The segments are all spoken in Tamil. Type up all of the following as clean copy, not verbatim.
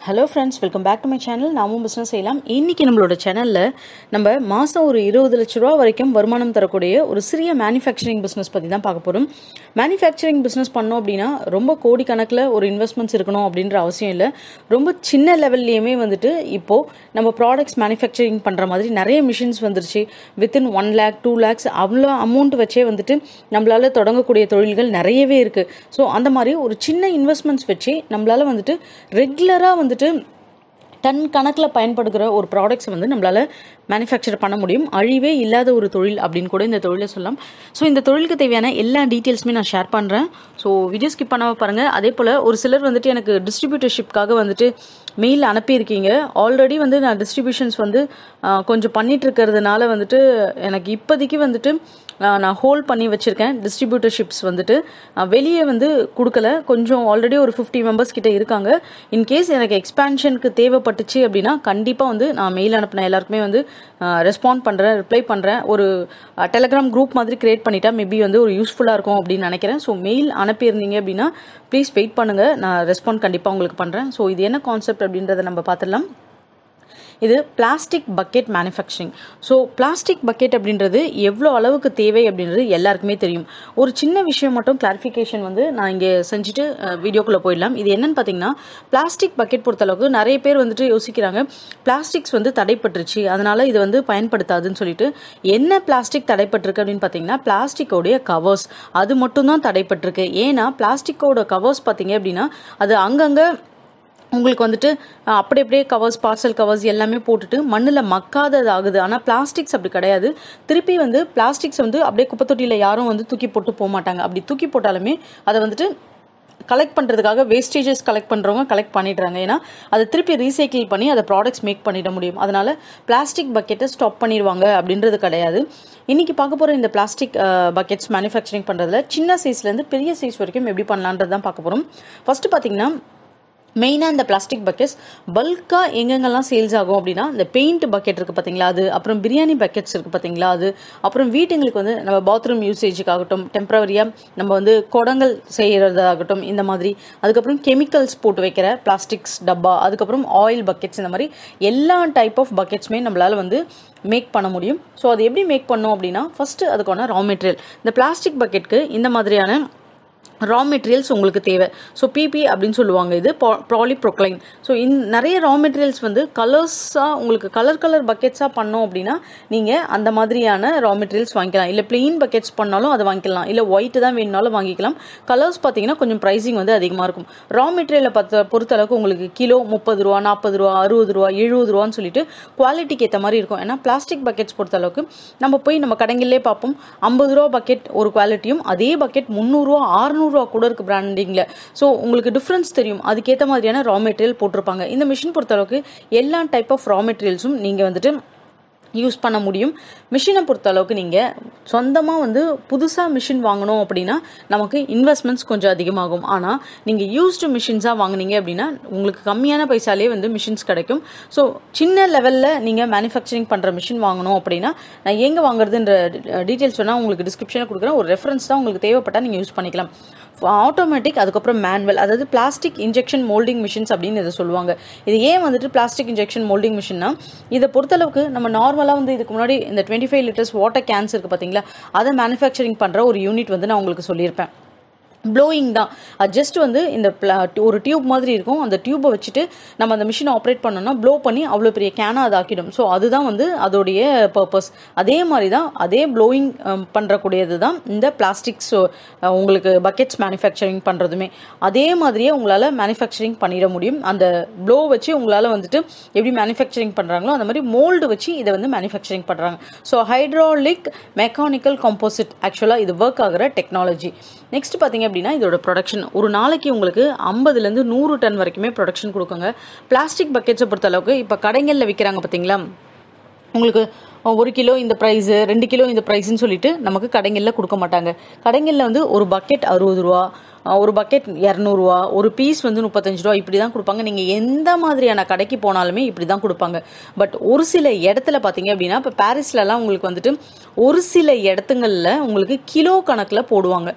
Hello friends, welcome back to my channel. namumbusinessseiyalaam. இன்னைக்கு நம்மளோட சேனல்ல நம்ம மாசம் ஒரு 20 லட்சம் ரூபாய் வரைக்கும் வருமானம் தரக்கூடிய ஒரு சிறிய manufacturing business பத்தி தான் பார்க்க போறோம். manufacturing business பண்ணோம் அப்படினா ரொம்ப கோடி கணக்குல ஒரு இன்வெஸ்ட்மென்ட்ஸ் இருக்கணும் அப்படின்ற அவசியம் இல்ல. ரொம்ப சின்ன லெவல்லயே வந்துட்டு இப்போ நம்ம ப்ராடக்ட்ஸ் manufacturing பண்ற மாதிரி நிறைய machines வந்துருச்சு. within 1 lakh 2 lakhs அவ்வளவு அமௌண்ட் வச்சே வந்துட்டு நம்மளால தொடங்கக்கூடிய தொழில்கள் நிறையவே இருக்கு. சோ அந்த மாதிரி ஒரு சின்ன இன்வெஸ்ட்மென்ட்ஸ் வச்சு நம்மளால வந்துட்டு ரெகுலரா வந்துட்டு டன் கணக்கில் பயன்படுகிற ஒரு ப்ராடக்ட்ஸ் வந்து நம்மளால மேனுஃபேக்சர் பண்ண முடியும். அழிவே இல்லாத ஒரு தொழில் அப்படின்னு கூட இந்த தொழிலை சொல்லலாம். ஸோ இந்த தொழிலுக்கு தேவையான எல்லா டீட்டெயில்ஸுமே நான் ஷேர் பண்ணுறேன். ஸோ வீடியோ ஸ்கிப் பண்ணாமல் பாருங்கள். அதே போல் ஒரு சிலர் வந்துட்டு எனக்கு டிஸ்ட்ரிபியூட்டர்ஷிப்காக வந்துட்டு மெயில் அனுப்பியிருக்கீங்க. ஆல்ரெடி வந்து நான் டிஸ்ட்ரிபியூஷன்ஸ் வந்து கொஞ்சம் பண்ணிட்டு இருக்கிறதுனால வந்துட்டு எனக்கு இப்போதைக்கு வந்துட்டு நான் ஹோல்ட் பண்ணி வச்சுருக்கேன். டிஸ்ட்ரிபியூட்டர்ஷிப்ஸ் வந்துட்டு வெளியே வந்து கொடுக்கல. கொஞ்சம் ஆல்ரெடி ஒரு 50 மெம்பர்ஸ் கிட்ட இருக்காங்க. இன்கேஸ் எனக்கு எக்ஸ்பேன்ஷனுக்கு தேவைப்பட்டுச்சு அப்படின்னா கண்டிப்பாக வந்து நான் மெயில் அனுப்பினேன் எல்லாருக்குமே வந்து ரெஸ்பாண்ட் பண்ணுறேன், ரிப்ளை பண்ணுறேன். ஒரு டெலிகிராம் குரூப் மாதிரி கிரியேட் பண்ணிட்டா மேபி வந்து ஒரு யூஸ்ஃபுல்லாக இருக்கும் அப்படின்னு நினைக்கிறேன். ஸோ மெயில் அனுப்பியிருந்தீங்க அப்படின்னா ப்ளீஸ் வெயிட் பண்ணுங்கள், நான் ரெஸ்பாண்ட் கண்டிப்பாக உங்களுக்கு பண்ணுறேன். ஸோ இது என்ன கான்செப்ட் அப்படின்றத நம்ம பார்த்துடலாம். இது plastic bucket manufacturing. So plastic bucket அப்படின்றது எவ்வளோ அளவுக்கு தேவை அப்படின்றது எல்லாருக்குமே தெரியும். ஒரு சின்ன விஷயம் மட்டும் கிளாரிஃபிகேஷன் வந்து நான் இங்கே செஞ்சுட்டு வீடியோக்குள்ளே போயிடலாம். இது என்னன்னு பார்த்தீங்கன்னா, பிளாஸ்டிக் பக்கெட் பொறுத்தளவுக்கு நிறைய பேர் வந்துட்டு யோசிக்கிறாங்க பிளாஸ்டிக்ஸ் வந்து தடைப்பட்டுருச்சு அதனால இது வந்து பயன்படுத்தாதுன்னு சொல்லிட்டு. என்ன பிளாஸ்டிக் தடைப்பட்டிருக்கு அப்படின்னு பார்த்தீங்கன்னா, பிளாஸ்டிக்கோடைய கவர்ஸ் அது மட்டும் தான் தடைப்பட்டிருக்கு. ஏன்னா பிளாஸ்டிக்கோட கவர்ஸ் பார்த்தீங்க அப்படின்னா அது அங்கங்கே உங்களுக்கு வந்துட்டு அப்படியே கவர்ஸ், பார்சல் கவர்ஸ் எல்லாமே போட்டுட்டு மண்ணில் மக்காதது ஆகுது. ஆனால் பிளாஸ்டிக்ஸ் அப்படி கிடையாது. திருப்பி வந்து பிளாஸ்டிக்ஸ் வந்து அப்படியே குப்பை தொட்டியில் யாரும் வந்து தூக்கி போட்டு போக மாட்டாங்க. அப்படி தூக்கி போட்டாலுமே அதை வந்துட்டு கலெக்ட் பண்ணுறதுக்காக வேஸ்டேஜஸ் கலெக்ட் பண்ணுறவங்க கலெக்ட் பண்ணிடுறாங்க. ஏன்னா அதை திருப்பி ரீசைக்கிள் பண்ணி அதை ப்ராடக்ட்ஸ் மேக் பண்ணிட முடியும். அதனால பிளாஸ்டிக் பக்கெட்டை ஸ்டாப் பண்ணிடுவாங்க அப்படின்றது கிடையாது. இன்னைக்கு பார்க்க போகிற இந்த பிளாஸ்டிக் பக்கெட்ஸ் மேனுஃபேக்சரிங் பண்ணுறதுல சின்ன சைஸ்லேருந்து பெரிய சைஸ் வரைக்கும் எப்படி பண்ணலான்றது தான் பார்க்க போகிறோம். ஃபர்ஸ்ட் பார்த்தீங்கன்னா, மெயினாக இந்த பிளாஸ்டிக் பக்கெட்ஸ் பல்காக எங்கெங்கெல்லாம் சேல்ஸ் ஆகும் அப்படின்னா, இந்த பெயிண்ட் பக்கெட் இருக்குது பார்த்தீங்களா அது, அப்புறம் பிரியாணி பக்கெட்ஸ் இருக்குது பார்த்தீங்களா அது, அப்புறம் வீட்டுங்களுக்கு வந்து நம்ம பாத்ரூம் யூசேஜுக்காகட்டும், டெம்பரவரியாக நம்ம வந்து குடங்கள் செய்கிறதாகட்டும் இந்த மாதிரி, அதுக்கப்புறம் கெமிக்கல்ஸ் போட்டு வைக்கிற பிளாஸ்டிக்ஸ் டப்பா, அதுக்கப்புறம் ஆயில் பக்கெட்ஸ், இந்த மாதிரி எல்லா டைப் ஆஃப் பக்கெட்ஸுமே நம்மளால் வந்து மேக் பண்ண முடியும். ஸோ அது எப்படி மேக் பண்ணோம் அப்படின்னா, ஃபஸ்ட்டு அதுக்கான ரா மெட்டீரியல், இந்த பிளாஸ்டிக் பக்கெட்டுக்கு இந்த மாதிரியான ரா மெட்டீரியல்ஸ் உங்களுக்கு தேவை. ஸோ பிபி அப்படின்னு சொல்லுவாங்க, இது பாலிப்ரோக்ளைன். ஸோ நிறைய ரா மெட்டீரியல்ஸ் வந்து கலர்ஸாக உங்களுக்கு கலர் பக்கெட்ஸாக பண்ணோம் அப்படின்னா நீங்கள் அந்த மாதிரியான ரா மெட்டீரியல்ஸ் வாங்கிக்கலாம். இல்லை பிளெயின் பக்கெட்ஸ் பண்ணாலும் அதை வாங்கிக்கலாம், இல்லை ஒயிட் தான் வேணுனாலும் வாங்கிக்கலாம். கலர்ஸ் பார்த்தீங்கன்னா கொஞ்சம் ப்ரைஸிங் வந்து அதிகமாக இருக்கும். ரா மெட்டீரியலை பொறுத்தளவுக்கு உங்களுக்கு கிலோ 30 ரூபா, 40 ரூபா, 60 ரூபா, 70 ரூபான்னு சொல்லிட்டு குவாலிட்டிக்கு ஏற்ற மாதிரி இருக்கும். ஏன்னா பிளாஸ்டிக் பக்கெட்ஸ் பொறுத்தளவுக்கு நம்ம போய் நம்ம கடைகளிலே பார்ப்போம், 50 ரூபா பக்கெட் ஒரு குவாலிட்டியும், அதே பக்கெட் 300 ரூபா 600 ரூபா கூட இருக்கு பிராண்டிங்ல. ஸோ உங்களுக்கு டிஃபரன்ஸ் தெரியும். அதுக்கேற்ற மாதிரியான ரா மெட்டீரியல் போட்டிருப்பாங்க. இந்த மிஷின் பொறுத்தளவுக்கு எல்லா டைப் ஆஃப் ரா மெட்டீரியல்ஸும் நீங்க வந்துட்டு யூஸ் பண்ண முடியும். மிஷினை பொறுத்த அளவுக்கு நீங்கள் சொந்தமாக வந்து புதுசாக மிஷின் வாங்கணும் அப்படின்னா நமக்கு இன்வெஸ்ட்மெண்ட்ஸ் கொஞ்சம் அதிகமாகும். ஆனால் நீங்கள் யூஸ்டு மிஷின்ஸாக வாங்கினீங்க அப்படின்னா உங்களுக்கு கம்மியான பைசாலே வந்து மிஷின்ஸ் கிடைக்கும். ஸோ சின்ன லெவலில் நீங்கள் மேனுஃபேக்சரிங் பண்ணுற மிஷின் வாங்கணும் அப்படின்னா நான் எங்கே வாங்குறதுன்ற டீட்டெயில்ஸ் வேணால் உங்களுக்கு டிஸ்கிரிப்ஷனில் கொடுக்குறேன். ஒரு ரெஃபரன்ஸ் தான், உங்களுக்கு தேவைப்பட்டால் நீங்கள் யூஸ் பண்ணிக்கலாம். ஆட்டோமேட்டிக், அதுக்கப்புறம் மேனுவல், அதாவது பிளாஸ்டிக் இன்ஜெக்ஷன் மோல்டிங் மிஷின்ஸ் அப்படின்னு இதை சொல்லுவாங்க. இது ஏன் வந்துட்டு பிளாஸ்டிக் இன்ஜெக்ஷன் மோல்டிங் மிஷின்னா, இதை பொறுத்தளவுக்கு நம்ம நார்மலாக வந்து இதுக்கு முன்னாடி இந்த 25 லிட்டர்ஸ் வாட்டர் கேன்ஸ் இருக்குது பார்த்தீங்களா, அதை மேனுஃபேக்சரிங் பண்ணுற ஒரு யூனிட் வந்து நான் உங்களுக்கு சொல்லியிருப்பேன். ப்ளோயிங் தான் அது. ஜஸ்ட் வந்து இந்த ஒரு டியூப் மாதிரி இருக்கும். அந்த டியூப்பை வச்சுட்டு நம்ம அந்த மிஷினை ஆப்ரேட் பண்ணோம்னா ப்ளோ பண்ணி அவ்வளோ பெரிய கேனாக அது ஆக்கிடும். ஸோ அதுதான் வந்து அதோடைய பர்பஸ். அதே மாதிரி தான், அதே ப்ளோயிங் பண்ணுறக்கூடியது தான் இந்த பிளாஸ்டிக்ஸ் உங்களுக்கு பக்கெட்ஸ் மேனுஃபேக்சரிங் பண்ணுறதுமே. அதே மாதிரியே உங்களால் மேனுஃபேக்சரிங் பண்ணிட முடியும். அந்த ப்ளோ வச்சு உங்களால் வந்துட்டு எப்படி மேனுஃபேக்சரிங் பண்ணுறாங்களோ அந்த மாதிரி மோல்டு வச்சு இதை வந்து மேனுஃபேக்சரிங் பண்ணுறாங்க. ஸோ ஹைட்ராலிக் மெக்கானிக்கல் காம்போசிட் ஆக்சுவலாக இது ஒர்க் ஆகிற டெக்னாலஜி. நெக்ஸ்ட் பார்த்தீங்க அப்படின்னா, இதோட ப்ரொடக்ஷன் ஒரு நாளைக்கு உங்களுக்கு 50லேருந்து 100 டன் வரைக்குமே ப்ரொடக்ஷன் கொடுக்குங்க. பிளாஸ்டிக் பக்கெட்ஸை பொறுத்த அளவுக்கு இப்போ கடைகளில் விற்கிறாங்க பார்த்தீங்களா, உங்களுக்கு 1 கிலோ இந்த ப்ரைஸு 2 கிலோ இந்த ப்ரைஸ்ன்னு சொல்லிட்டு நமக்கு கடைகளில் கொடுக்க மாட்டாங்க. கடைகளில் வந்து ஒரு பக்கெட் 60 ரூபா, ஒரு பக்கெட் 200 ரூபா, ஒரு பீஸ் வந்து 35 ரூபா இப்படி தான் கொடுப்பாங்க. நீங்கள் எந்த மாதிரியான கடைக்கு போனாலுமே இப்படி தான் கொடுப்பாங்க. பட் ஒரு சில இடத்துல பார்த்தீங்க அப்படின்னா, இப்போ பாரிஸ்லலாம் உங்களுக்கு வந்துட்டு ஒரு சில இடத்துங்களில் உங்களுக்கு கிலோ கணக்கில் போடுவாங்க.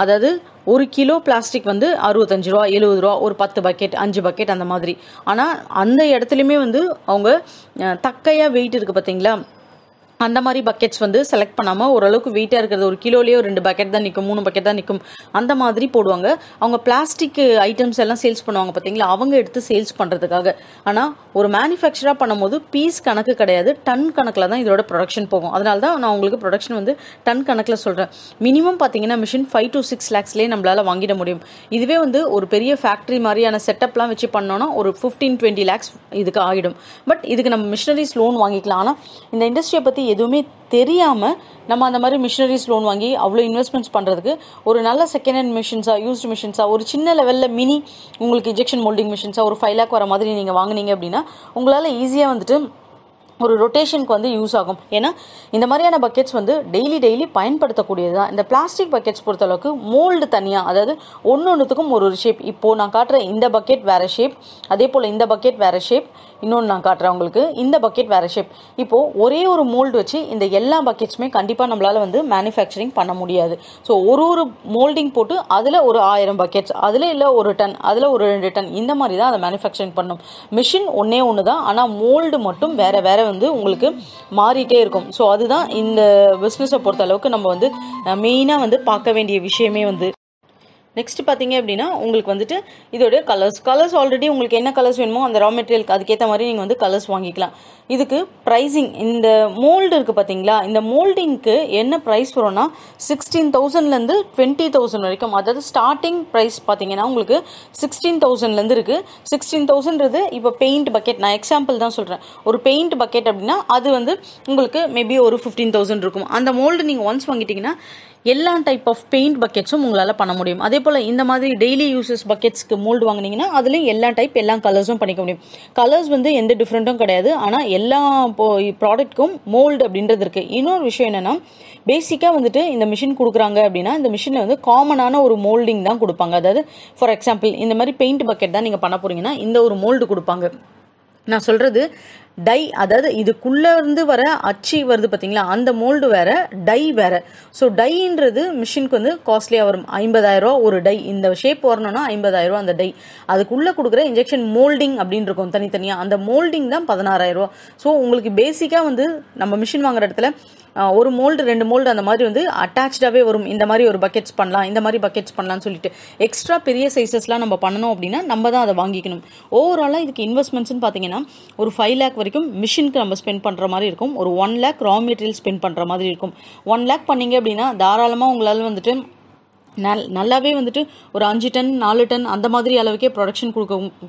அதாவது 1 கிலோ பிளாஸ்டிக் வந்து 65 ரூபா 70 ரூபா, ஒரு 10 பக்கெட் 5 பக்கெட் அந்த மாதிரி. ஆனால் அந்த இடத்துலையுமே வந்து அவங்க தக்கையாக வெயிட் இருக்குது பார்த்தீங்களா, அந்த மாதிரி பக்கெட்ஸ் வந்து செலக்ட் பண்ணாமல் ஓரளவுக்கு வெயிட்டாக இருக்கிறது, ஒரு கிலோலேயே 2 பக்கெட் தான் நிற்கும், 3 பக்கெட் தான் நிற்கும், அந்த மாதிரி போடுவாங்க. அவங்க பிளாஸ்டிக் ஐட்டம்ஸ் எல்லாம் சேல்ஸ் பண்ணுவாங்க பார்த்தீங்களா, அவங்க எடுத்து சேல்ஸ் பண்ணுறதுக்காக. ஆனால் ஒரு மேனுஃபேக்சராக பண்ணும்போது பீஸ் கணக்கு கிடையாது, டன் கணக்கில் தான் இதோட ப்ரொடக்ஷன் போகும். அதனால தான் நான் உங்களுக்கு ப்ரொடக்ஷன் வந்து டன் கணக்கில் சொல்கிறேன். மினிமம் பார்த்தீங்கன்னா மிஷின் 5 to 6 lakhsலேயே நம்மளால் வாங்கிட முடியும். இதுவே வந்து ஒரு பெரிய ஃபேக்ட்ரி மாதிரியான செட்டப்லாம் வச்சு பண்ணோன்னா ஒரு 15-20 lakhs இதுக்கு ஆகிடும். பட் இதுக்கு நம்ம மிஷினரிஸ் லோன் வாங்கிக்கலாம். ஆனால் இந்த இண்டஸ்ட்ரியை பற்றி எதுவுமே தெரியாமல் நம்ம அந்த மாதிரி மிஷினரிஸ் லோன் வாங்கி அவ்வளோ இன்வெஸ்ட்மெண்ட்ஸ் பண்ணுறதுக்கு ஒரு நல்ல செகண்ட் ஹேண்ட் மிஷின்ஸாக, யூஸ்டு மிஷின்ஸாக, ஒரு சின்ன லெவலில் மினி உங்களுக்கு இன்ஜெக்ஷன் மோல்டிங் மிஷின்ஸாக ஒரு 5 lakh வர மாதிரி நீங்கள் வாங்கினீங்க அப்படின்னா உங்களால் ஈஸியாக வந்துட்டு ஒரு ரொட்டேஷனுக்கு வந்து யூஸ் ஆகும். ஏன்னா இந்த மாதிரியான பக்கெட்ஸ் வந்து டெய்லி பயன்படுத்தக்கூடியது தான். இந்த பிளாஸ்டிக் பக்கெட்ஸ் பொறுத்தளவுக்கு மோல்டு தனியாக, அதாவது ஒன்றுத்துக்கும் ஒரு ஷேப். இப்போது நான் காட்டுற இந்த பக்கெட் வேறு ஷேப், அதே போல் இந்த பக்கெட் வேறு ஷேப், இன்னொன்று நான் காட்டுறேன் உங்களுக்கு, இந்த பக்கெட் வேறு ஷேப். இப்போது ஒரே ஒரு மோல்டு வச்சு இந்த எல்லா பக்கெட்ஸுமே கண்டிப்பாக நம்மளால் வந்து மேனுஃபேக்சரிங் பண்ண முடியாது. ஸோ ஒரு மோல்டிங் போட்டு அதில் ஒரு 1000 பக்கெட்ஸ், அதில் இல்லை ஒரு டன், அதில் ஒரு 2 டன், இந்த மாதிரி தான் அதை மேனுஃபேக்சரிங் பண்ணணும். மிஷின் ஒன்று தான், ஆனால் மோல்டு மட்டும் வேறு வந்து உங்களுக்கு மாறிட்டே இருக்கும். ஸோ அதுதான் இந்த பிஸ்னஸை பொறுத்த அளவுக்கு நம்ம வந்து மெயினாக வந்து பார்க்க வேண்டிய விஷயமே வந்து. நெக்ஸ்ட் பார்த்தீங்க அப்படின்னா உங்களுக்கு வந்துட்டு இதோடைய கலர்ஸ் ஆல்ரெடி உங்களுக்கு என்ன கலர்ஸ் வேணுமோ அந்த ரா மெட்டீரியலுக்கு அதுக்கேற்ற மாதிரி நீங்கள் வந்து கலர்ஸ் வாங்கிக்கலாம். இதுக்கு ப்ரைஸிங், இந்த மோல்டு இருக்குது பார்த்தீங்களா, இந்த மோல்டிங்க்கு என்ன ப்ரைஸ் வரும்னா 16,000லேருந்து 20,000 வரைக்கும். அதாவது ஸ்டார்டிங் ப்ரைஸ் பார்த்தீங்கன்னா உங்களுக்கு 16,000லேருந்து இருக்குது. 16,000ன்றது இப்போ பெயிண்ட் பக்கெட், நான் எக்ஸாம்பிள் தான் சொல்கிறேன். ஒரு பெயிண்ட் பக்கெட் அப்படின்னா அது வந்து உங்களுக்கு மேபி ஒரு 15,000 இருக்கும். அந்த மோல்டு நீங்கள் ஒன்ஸ் வாங்கிட்டீங்கன்னா எல்லா டைப் ஆஃப் பெயிண்ட் பக்கெட்ஸும் உங்களால் பண்ண முடியும். அதே போல் இந்த மாதிரி டெய்லி யூசஸ் பக்கெட்ஸ்க்கு மோல்டு வாங்கினீங்கன்னா அதுலேயும் எல்லா கலர்ஸும் பண்ணிக்க முடியும். கலர்ஸ் வந்து எந்த டிஃப்ரெண்ட்டும் கிடையாது. ஆனால் எல்லா ப்ராடக்ட்க்கும் மோல்டு அப்படின்றது இருக்குது. இன்னொரு விஷயம் என்னென்னா, பேசிக்காக வந்துட்டு இந்த மிஷின் கொடுக்குறாங்க அப்படின்னா இந்த மிஷினில் வந்து காமனான ஒரு மோல்டிங் தான் கொடுப்பாங்க. அதாவது ஃபார் எக்ஸாம்பிள் இந்த மாதிரி பெயிண்ட் பக்கெட் தான் நீங்கள் பண்ண போகிறீங்கன்னா இந்த ஒரு மோல்டு கொடுப்பாங்க. நான் சொல்கிறது டை, அதாவது இதுக்குள்ளே இருந்து வர அச்சு வருது பார்த்தீங்களா, அந்த மோல்டு வேறு, டை வேறு. ஸோ டைன்றது மிஷினுக்கு வந்து காஸ்ட்லியாக வரும். 50,000 ரூபா ஒரு டை, இந்த ஷேப் வரணும்னா 50,000 ரூபா அந்த டை. அதுக்குள்ளே கொடுக்குற இன்ஜெக்ஷன் மோல்டிங் அப்படின்னு இருக்கும் தனித்தனியாக, அந்த மோல்டிங் தான் 16,000 ரூபா. ஸோ உங்களுக்கு பேசிக்காக வந்து நம்ம மிஷின் வாங்குற இடத்துல ஒரு மோல்டு 2 மோல்டு அந்த மாதிரி வந்து அட்டாச்சாகவே வரும். இந்த மாதிரி ஒரு பக்கெட்ஸ் பண்ணலாம், இந்த மாதிரி பக்கெட்ஸ் பண்ணலாம்னு சொல்லிட்டு எக்ஸ்ட்ரா பெரிய சைஸஸ்லாம் நம்ம பண்ணணும் அப்படின்னா நம்ம தான் அதை வாங்கிக்கணும். ஓவராலாக இதுக்கு இன்வெஸ்ட்மெண்ட்ஸ்னு பார்த்தீங்கன்னா ஒரு 5 lakh வரைக்கும் மிஷினுக்கு நம்ம ஸ்பெண்ட் பண்ணுற மாதிரி இருக்கும். ஒரு 1 lakh ரா மெட்டீரியல் ஸ்பெண்ட் பண்ணுற மாதிரி இருக்கும். 1 lakh பண்ணீங்க அப்படின்னா தாராளமாக உங்களால் வந்துட்டு நல்லாவே வந்துட்டு ஒரு 5 டன் 4 டன் அந்த மாதிரி அளவுக்கே ப்ரொடக்ஷன்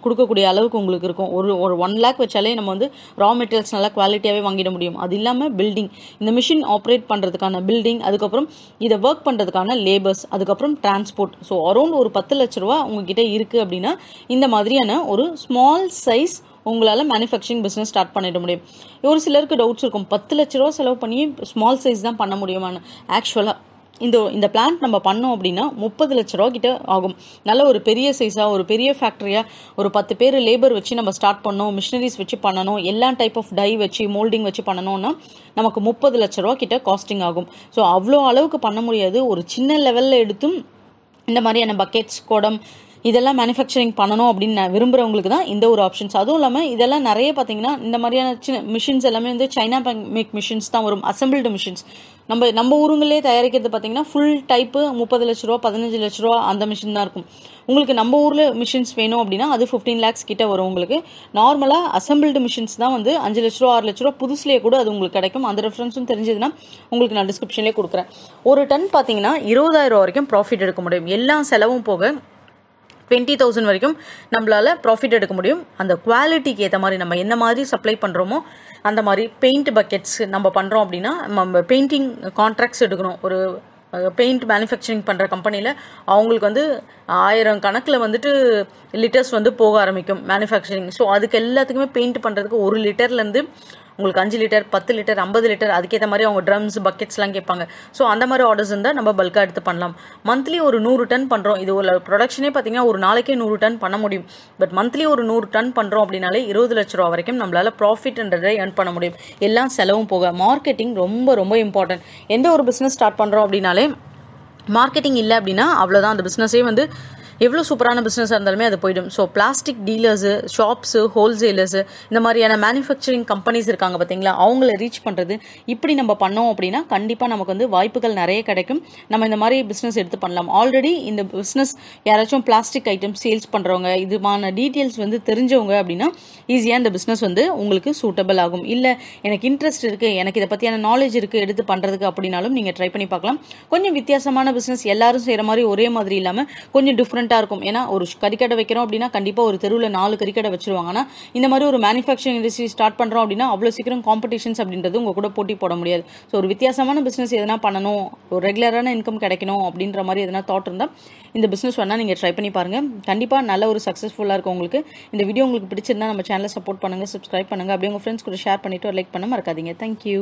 கொடுக்கக்கூடிய அளவுக்கு உங்களுக்கு இருக்கும். ஒரு 1 lakh வச்சாலே நம்ம வந்து ரா மெட்டீரியல்ஸ் நல்லா குவாலிட்டியாகவே வாங்கிட முடியும். அது இல்லாமல் பில்டிங், இந்த மிஷின் ஆப்ரேட் பண்ணுறதுக்கான பில்டிங், அதுக்கப்புறம் இதை ஒர்க் பண்ணுறதுக்கான லேபர்ஸ், அதுக்கப்புறம் டிரான்ஸ்போர்ட். ஸோ அரௌண்ட் ஒரு 10 லட்ச ரூபா உங்ககிட்ட இருக்குது அப்படின்னா இந்த மாதிரியான ஒரு ஸ்மால் சைஸ் உங்களால் மேனுஃபேக்சரிங் பிஸ்னஸ் ஸ்டார்ட் பண்ணிட முடியும். ஒரு சிலருக்கு டவுட்ஸ் இருக்கும், 10 லட்ச ரூபா செலவு பண்ணி ஸ்மால் சைஸ் தான் பண்ண முடியுமான்னு. ஆக்சுவலாக இந்த பிளான்ட் நம்ம பண்ணோம் அப்படின்னா 30 லட்ச ரூபா கிட்ட ஆகும். நல்ல ஒரு பெரிய சைஸாக, ஒரு பெரிய ஃபேக்ட்ரியாக, ஒரு 10 பேர் லேபர் வச்சு நம்ம ஸ்டார்ட் பண்ணோம், மிஷினரிஸ் வச்சு பண்ணணும், எல்லா டைப் ஆஃப் டை வச்சு மோல்டிங் வச்சு பண்ணணும்னா நமக்கு 30 லட்ச ரூபா கிட்ட காஸ்டிங் ஆகும். ஸோ அவ்வளோ அளவுக்கு பண்ண முடியாது. ஒரு சின்ன லெவலில் எடுத்தும் இந்த மாதிரியான பக்கெட்ஸ், குடம் இதெல்லாம் மேனுஃபேக்சரிங் பண்ணணும் அப்படின்னு நான் விரும்புகிறவங்களுக்கு தான் இந்த ஒரு ஆப்ஷன்ஸ். அதுவும் இல்லாமல் இதெல்லாம் நிறைய பார்த்தீங்கன்னா இந்த மாதிரியான சின்ன மிஷின்ஸ் எல்லாமே வந்து சைனா மேக் மிஷின்ஸ் தான் வரும், அசம்பிள்டு மிஷின்ஸ். நம்ம ஊருங்களே தயாரிக்கிறது பார்த்தீங்கன்னா ஃபுல் டைப்பு 30 லட்ச ரூபா 15 லட்ச ரூபா அந்த மிஷின் தான் இருக்கும். உங்களுக்கு நம்ம ஊரில் மிஷின்ஸ் வேணும் அப்படின்னா அது 15 lakhs கிட்ட வரும். உங்களுக்கு நார்மலாக அசம்பிள்டு மிஷின்ஸ் தான் வந்து 5 லட்ச ரூபா 6 லட்ச ரூபா புதுசுலேயே கூட அது உங்களுக்கு கிடைக்கும். அந்த ரெஃபரன்ஸும் தெரிஞ்சதுன்னா உங்களுக்கு நான் டிஸ்கிரிப்ஷன்லேயே கொடுக்குறேன். ஒரு டன் பார்த்தீங்கன்னா 20,000 ரூபா வரைக்கும் ப்ராஃபிட் எடுக்க முடியும். எல்லா செலவும் போக 20,000 வரைக்கும் நம்மளால ப்ராஃபிட் எடுக்க முடியும். அந்த குவாலிட்டிக்கு ஏற்ற மாதிரி நம்ம என்ன மாதிரி சப்ளை பண்ணுறோமோ அந்த மாதிரி பெயிண்ட் பக்கெட்ஸ் நம்ம பண்ணுறோம் அப்படின்னா நம்ம பெயிண்டிங் கான்ட்ராக்ட்ஸ் எடுக்கணும். ஒரு பெயிண்ட் மேனுஃபேக்சரிங் பண்ணுற கம்பெனியில் அவங்களுக்கு வந்து 1000 கணக்கில் வந்துட்டு லிட்டர்ஸ் வந்து போக ஆரம்பிக்கும் மேனுஃபேக்சரிங். ஸோ அதுக்கு எல்லாத்துக்குமே பெயிண்ட் பண்ணுறதுக்கு 1 லிட்டர்லேருந்து உங்களுக்கு 5 லிட்டர் 10 லிட்டர் 50 லிட்டர் அதுக்கேற்ற மாதிரி அவங்க ட்ரம்ஸ் பக்கெட்ஸ்லாம் கேட்பாங்க. ஸோ அந்த மாதிரி ஆர்டர்ஸ் இருந்தால் நம்ம பல்காக எடுத்து பண்ணலாம். மந்த்லி ஒரு 100 டன் பண்ணுறோம், இது ஒரு ப்ரொடக்ஷனே பார்த்தீங்கன்னா ஒரு நாளைக்கே 100 டன் பண்ண முடியும். பட் மந்த்லி ஒரு 100 டன் பண்ணுறோம் அப்படின்னாலே 20 லட்ச ரூபா வரைக்கும் நம்மளால ப்ராஃபிட்ன்றதை ஏர்ன் பண்ண முடியும், எல்லாம் செலவும் போக. மார்க்கெட்டிங் ரொம்ப ரொம்ப இம்பார்ட்டன்ட். எந்த ஒரு பிஸ்னஸ் ஸ்டார்ட் பண்ணுறோம் அப்படின்னாலே மார்க்கெட்டிங் இல்லை அப்படின்னா அவ்வளோதான், அந்த பிஸ்னஸே வந்து எவ்வளோ சூப்பரான பிஸ்னஸாக இருந்தாலுமே அது போய்டும். ஸோ பிளாஸ்டிக் டீலர்ஸு, ஷாப்ஸு, ஹோல்சேலர்ஸு, இந்த மாதிரியான மேனுஃபேக்சரிங் கம்பெனிஸ் இருக்காங்க பார்த்தீங்களா, அவங்கள ரீச் பண்ணுறது. இப்படி நம்ம பண்ணோம் அப்படின்னா கண்டிப்பாக நமக்கு வந்து வாய்ப்புகள் நிறைய கிடைக்கும். நம்ம இந்த மாதிரி பிஸ்னஸ் எடுத்து பண்ணலாம். ஆல்ரெடி இந்த பிஸ்னஸ் யாராச்சும் பிளாஸ்டிக் ஐட்டம்ஸ் சேல்ஸ் பண்ணுறவங்க, இதுமான டீட்டெயில்ஸ் வந்து தெரிஞ்சவங்க அப்படின்னா ஈஸியாக இந்த பிஸ்னஸ் வந்து உங்களுக்கு சூட்டபிள் ஆகும். இல்லை எனக்கு இன்ட்ரெஸ்ட் இருக்குது, எனக்கு இதை பற்றியான நாலேஜ் இருக்குது எடுத்து பண்ணுறதுக்கு அப்படின்னாலும் நீங்கள் ட்ரை பண்ணி பார்க்கலாம். கொஞ்சம் வித்தியாசமான பிஸ்னஸ், எல்லாரும் செய்கிற மாதிரி ஒரே மாதிரி இல்லாமல் கொஞ்சம் டிஃப்ரெண்ட் இருக்கும். ஏன்னா ஒரு கறிக்கடை வைக்கிறோம் அப்படின்னா கண்டிப்பா ஒரு தெருவில் 4 கறிக்கடை வச்சிருவாங்க. ஆனா இந்த மாதிரி ஒரு மேனுஃபேக்சரிங் இண்டஸ்ட்ரி ஸ்டார்ட் பண்றோம் அப்படின்னா அவ்வளவு சீக்கிரம் காம்படிஷன்ஸ் அப்படின்றது உங்க கூட போட்டி போட முடியாது. ஸோ ஒரு வித்தியாசமான பிசினஸ் எதனா பண்ணணும், ஒரு ரெகுலரான இன்கம் கிடைக்கணும் அப்படின்ற மாதிரி எதனா தாட் இருந்தா இந்த பிசினஸ் வேணா நீங்க ட்ரை பண்ணி பாருங்க. கண்டிப்பா நல்ல ஒரு சக்சஸ்ஃபுல்லா இருக்கும் உங்களுக்கு. இந்த வீடியோ உங்களுக்கு பிடிச்சிருந்தா நம்ம சேனலை சப்போர்ட் பண்ணுங்க, சப்ஸ்கிரைப் பண்ணுங்க, அப்படியே உங்க ஃப்ரெண்ட்ஸ் கூட ஷேர் பண்ணிட்டு லைக் பண்ண மறக்காதீங்க. தேங்க்யூ.